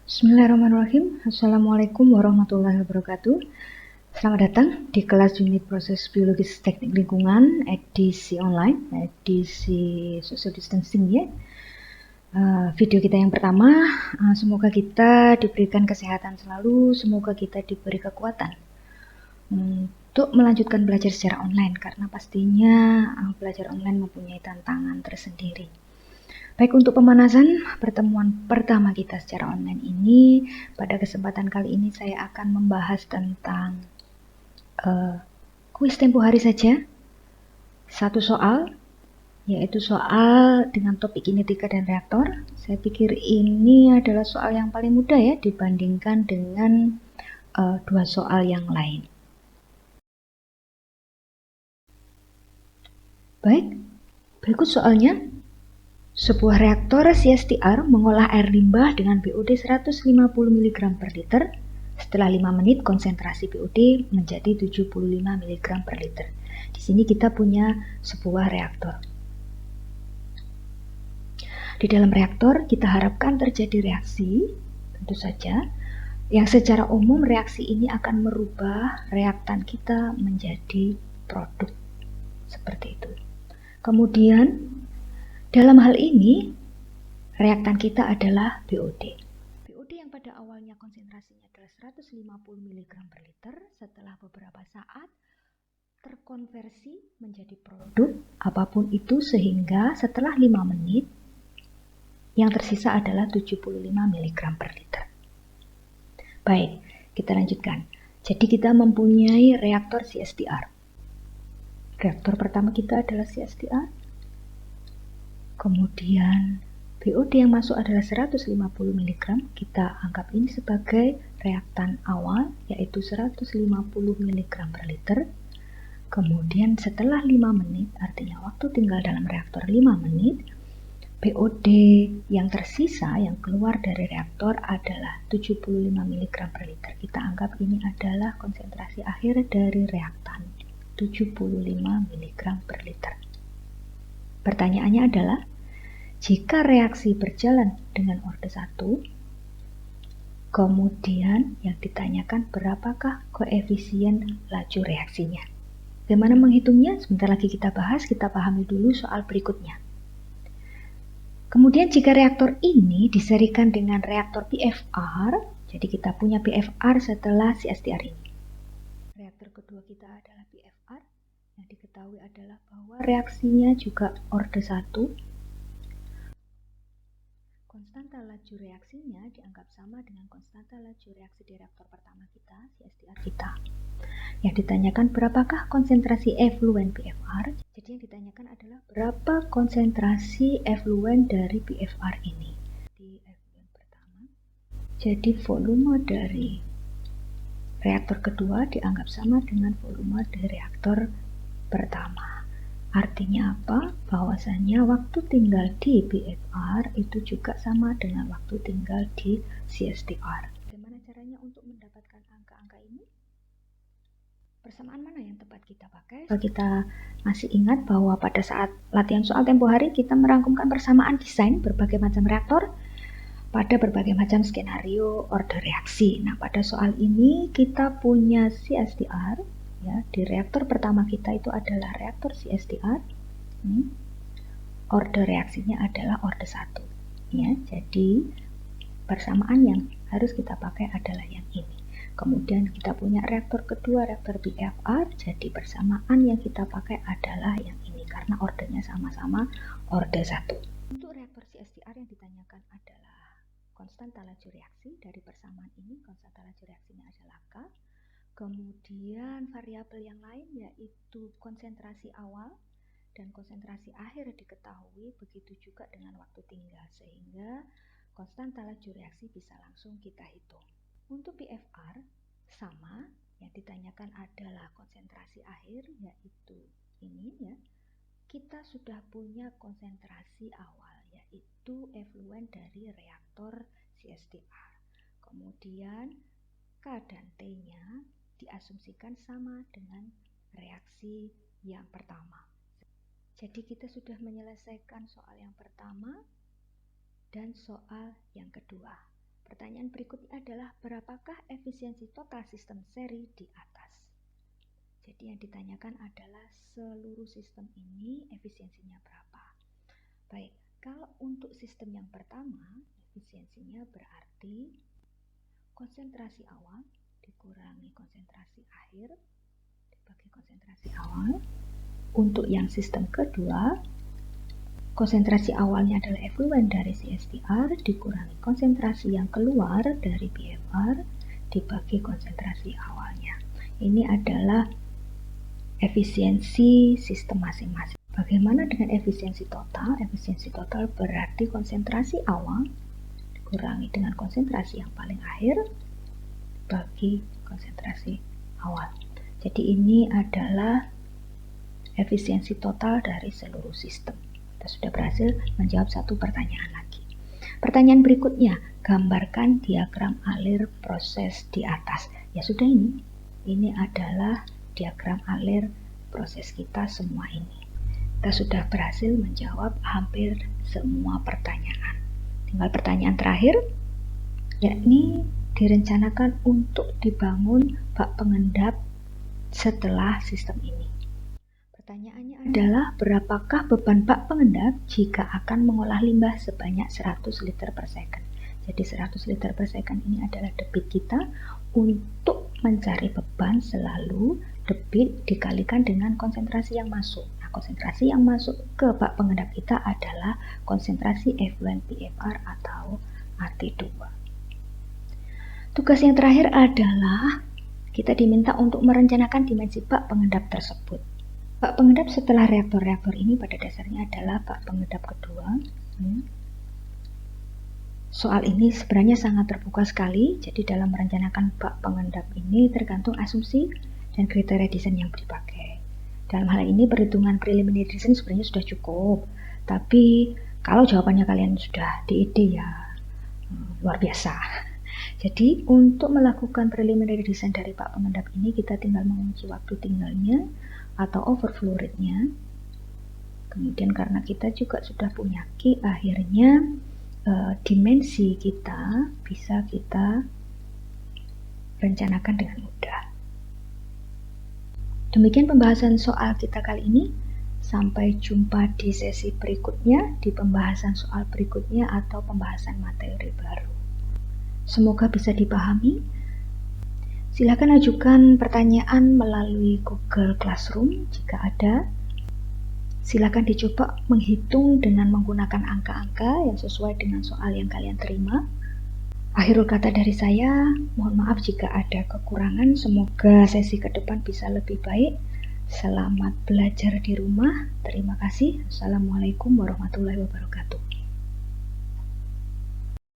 Bismillahirrahmanirrahim. Assalamualaikum warahmatullahi wabarakatuh. Selamat datang di kelas unit proses biologis teknik lingkungan edisi online, edisi social distancing ya. Video kita yang pertama, semoga kita diberikan kesehatan selalu, semoga kita diberi kekuatan untuk melanjutkan belajar secara online, karena pastinya belajar online mempunyai tantangan tersendiri. Baik, untuk pemanasan pertemuan pertama kita secara online ini, pada kesempatan kali ini saya akan membahas tentang kuis tempo hari saja. Satu soal, yaitu soal dengan topik kinetika dan reaktor. Saya pikir ini adalah soal yang paling mudah ya dibandingkan dengan dua soal yang lain. Baik, berikut soalnya. Sebuah reaktor CSTR mengolah air limbah dengan BOD 150 mg per liter. Setelah 5 menit, konsentrasi BOD menjadi 75 mg per liter. Di sini kita punya sebuah reaktor. Di dalam reaktor, kita harapkan terjadi reaksi, tentu saja, yang secara umum reaksi ini akan merubah reaktan kita menjadi produk. Seperti itu. Kemudian, dalam hal ini, reaktan kita adalah BOD. BOD yang pada awalnya konsentrasinya adalah 150 mg per liter, setelah beberapa saat terkonversi menjadi produk apapun itu, sehingga setelah 5 menit yang tersisa adalah 75 mg per liter. Baik, kita lanjutkan. Jadi kita mempunyai reaktor CSTR. Reaktor pertama kita adalah CSTR. Kemudian BOD yang masuk adalah 150 mg, kita anggap ini sebagai reaktan awal, yaitu 150 mg per liter. Kemudian setelah 5 menit, artinya waktu tinggal dalam reaktor 5 menit, BOD yang tersisa yang keluar dari reaktor adalah 75 mg per liter. Kita anggap ini adalah konsentrasi akhir dari reaktan, 75 mg per liter. Pertanyaannya adalah, jika reaksi berjalan dengan orde 1, kemudian yang ditanyakan berapakah koefisien laju reaksinya. Bagaimana menghitungnya? Sebentar lagi kita bahas, kita pahami dulu soal berikutnya. Kemudian jika reaktor ini diserikan dengan reaktor PFR, jadi kita punya PFR setelah CSTR ini. Reaktor kedua kita adalah PFR, yang diketahui adalah bahwa reaksinya juga orde 1. Konstanta laju reaksinya dianggap sama dengan konstanta laju reaksi di reaktor pertama kita, CSTR kita. Yang ditanyakan berapakah konsentrasi efluen PFR? Jadi yang ditanyakan adalah berapa konsentrasi efluen dari PFR ini. Di efluen pertama, jadi volume dari reaktor kedua dianggap sama dengan volume dari reaktor pertama. Artinya apa? Bahwasannya waktu tinggal di PFR itu juga sama dengan waktu tinggal di CSTR. Bagaimana caranya untuk mendapatkan angka-angka ini? Persamaan mana yang tepat kita pakai? Kalau kita masih ingat bahwa pada saat latihan soal tempo hari kita merangkumkan persamaan desain berbagai macam reaktor pada berbagai macam skenario orde reaksi. Nah, pada soal ini kita punya CSTR, ya, di reaktor pertama kita itu adalah reaktor CSTR. Orde reaksinya adalah orde 1. Ya, jadi persamaan yang harus kita pakai adalah yang ini. Kemudian kita punya reaktor kedua, reaktor PFR, jadi persamaan yang kita pakai adalah yang ini karena ordenya sama-sama orde 1. Untuk reaktor CSTR yang ditanyakan adalah konstanta laju reaksi. Dari persamaan ini konstanta laju reaksinya adalah K. Kemudian variabel yang lain yaitu konsentrasi awal dan konsentrasi akhir diketahui, begitu juga dengan waktu tinggal, sehingga konstanta laju reaksi bisa langsung kita hitung. Untuk PFR sama, yang ditanyakan adalah konsentrasi akhir, yaitu ini ya. Kita sudah punya konsentrasi awal, yaitu efluen dari reaktor CSTR. Kemudian K dan T-nya diasumsikan sama dengan reaksi yang pertama. Jadi kita sudah menyelesaikan soal yang pertama dan soal yang kedua. Pertanyaan berikutnya adalah berapakah efisiensi total sistem seri di atas? Jadi yang ditanyakan adalah seluruh sistem ini efisiensinya berapa. Baik, kalau untuk sistem yang pertama, efisiensinya berarti konsentrasi awal dikurangi konsentrasi akhir dibagi konsentrasi awal. Untuk yang sistem kedua, konsentrasi awalnya adalah efluen dari CSTR dikurangi konsentrasi yang keluar dari BFR dibagi konsentrasi awalnya. Ini adalah efisiensi sistem masing-masing. Bagaimana dengan efisiensi total? Efisiensi total berarti konsentrasi awal dikurangi dengan konsentrasi yang paling akhir bagi konsentrasi awal. Jadi ini adalah efisiensi total dari seluruh sistem. Kita sudah berhasil menjawab satu pertanyaan lagi. Pertanyaan berikutnya, gambarkan diagram alir proses di atas. Ya sudah, ini adalah diagram alir proses kita semua ini. Kita sudah berhasil menjawab hampir semua pertanyaan. Tinggal pertanyaan terakhir, yakni direncanakan untuk dibangun bak pengendap setelah sistem ini. Pertanyaannya adalah berapakah beban bak pengendap jika akan mengolah limbah sebanyak 100 liter per second. Jadi 100 liter per second ini adalah debit kita. Untuk mencari beban selalu debit dikalikan dengan konsentrasi yang masuk. Nah, konsentrasi yang masuk ke bak pengendap kita adalah konsentrasi efluen BFR atau AT2. Tugas yang terakhir adalah kita diminta untuk merencanakan dimensi bak pengendap tersebut. Bak pengendap setelah reaktor-reaktor ini pada dasarnya adalah bak pengendap kedua. Soal ini sebenarnya sangat terbuka sekali, jadi dalam merencanakan bak pengendap ini tergantung asumsi dan kriteria desain yang dipakai. Dalam hal ini perhitungan preliminary design sebenarnya sudah cukup, tapi kalau jawabannya kalian sudah DED ya luar biasa. Jadi untuk melakukan preliminary design dari bak pengendap ini kita tinggal mengunci waktu tinggalnya atau overflow rate-nya. Kemudian karena kita juga sudah punya Q, akhirnya dimensi kita bisa kita rencanakan dengan mudah. Demikian pembahasan soal kita kali ini. Sampai jumpa di sesi berikutnya, di pembahasan soal berikutnya atau pembahasan materi baru. Semoga bisa dipahami. Silakan ajukan pertanyaan melalui Google Classroom jika ada. Silakan dicoba menghitung dengan menggunakan angka-angka yang sesuai dengan soal yang kalian terima. Akhirul kata dari saya, mohon maaf jika ada kekurangan. Semoga sesi ke depan bisa lebih baik. Selamat belajar di rumah. Terima kasih. Assalamualaikum warahmatullahi wabarakatuh.